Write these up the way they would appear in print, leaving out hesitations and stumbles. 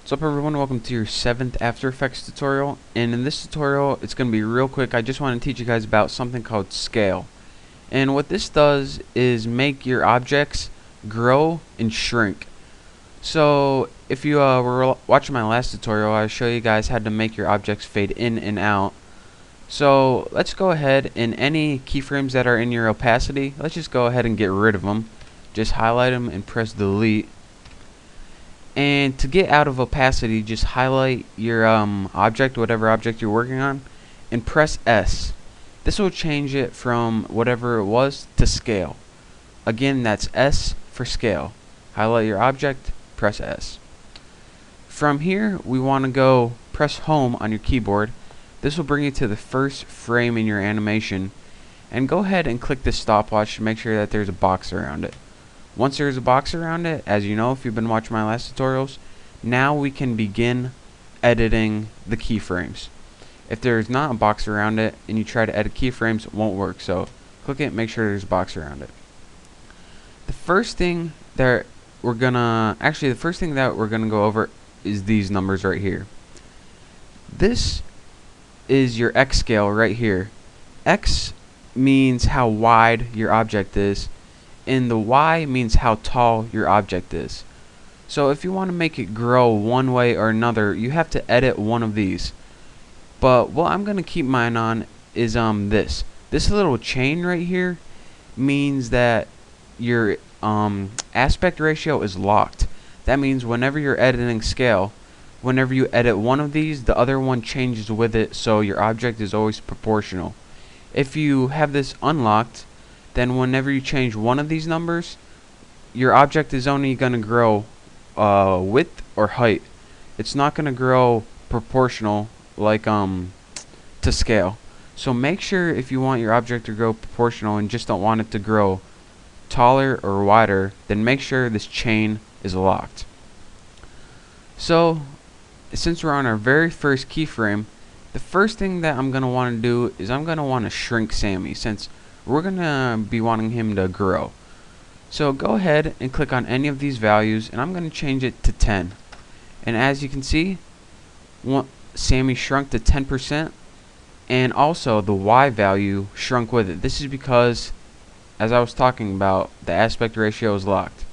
What's up everyone, welcome to your 7th After Effects tutorial, and in this tutorial it's going to be real quick. I just want to teach you guys about something called scale. And what this does is make your objects grow and shrink. So if you were watching my last tutorial, I show you guys how to make your objects fade in and out. So let's go ahead, in any keyframes that are in your opacity, let's just go ahead and get rid of them. Just highlight them and press delete. And to get out of opacity, just highlight your object, whatever object you're working on, and press S. This will change it from whatever it was to scale. Again, that's S for scale. Highlight your object, press S. From here, we want to go press home on your keyboard. This will bring you to the first frame in your animation. And go ahead and click this stopwatch to make sure that there's a box around it. Once there's a box around it, as you know if you've been watching my last tutorials, now we can begin editing the keyframes. If there's not a box around it and you try to edit keyframes, it won't work. So click it, make sure there's a box around it. The first thing that we're gonna go over is these numbers right here. This is your X scale right here. X means how wide your object is, and the Y means how tall your object is. So if you want to make it grow one way or another, you have to edit one of these. But what I'm going to keep mine on is this little chain right here means that your aspect ratio is locked. That means whenever you're editing scale, whenever you edit one of these, the other one changes with it, so your object is always proportional. If you have this unlocked, then whenever you change one of these numbers, your object is only going to grow width or height. It's not going to grow proportional like to scale. So make sure, if you want your object to grow proportional and just don't want it to grow taller or wider, then make sure this chain is locked. So since we're on our very first keyframe, the first thing that I'm going to want to do is I'm going to want to shrink Sammy, since we're going to be wanting him to grow. So go ahead and click on any of these values, and I'm going to change it to 10. And as you can see, Sammy shrunk to 10%, and also the Y value shrunk with it. This is because, as I was talking about, the aspect ratio is locked.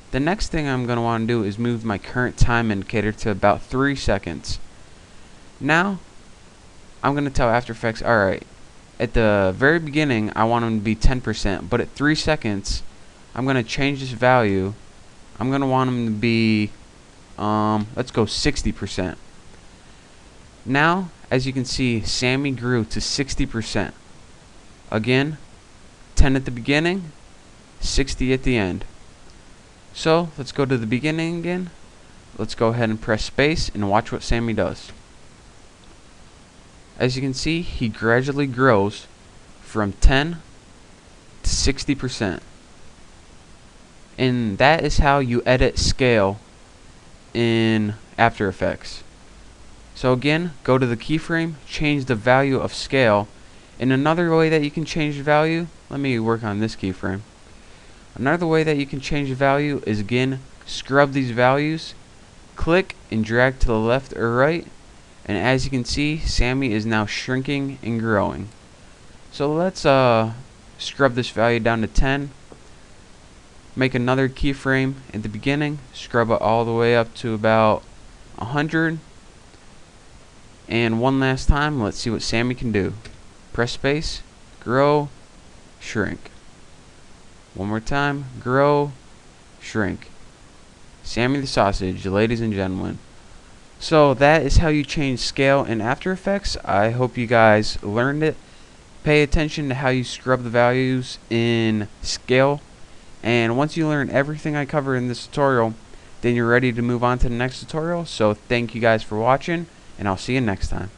The next thing I'm going to want to do is move my current time indicator to about 3 seconds. Now, I'm going to tell After Effects, alright, at the very beginning I want him to be 10%, but at 3 seconds I'm going to change this value. I'm going to want him to be let's go 60%. Now as you can see, Sammy grew to 60%. Again, 10 at the beginning, 60 at the end. So let's go to the beginning again. Let's go ahead and press space and watch what Sammy does. As you can see, he gradually grows from 10 to 60%. And that is how you edit scale in After Effects. So again, go to the keyframe, change the value of scale. And another way that you can change the value, let me work on this keyframe. Another way that you can change the value is, again, scrub these values, click and drag to the left or right. And as you can see, Sammy is now shrinking and growing. So let's scrub this value down to 10. Make another keyframe at the beginning, scrub it all the way up to about 100. And one last time, let's see what Sammy can do. Press space, grow, shrink. One more time, grow, shrink. Sammy the Sausage, ladies and gentlemen. So that is how you change scale in After Effects. I hope you guys learned it. Pay attention to how you scrub the values in scale. And once you learn everything I cover in this tutorial, then you're ready to move on to the next tutorial. So thank you guys for watching, and I'll see you next time.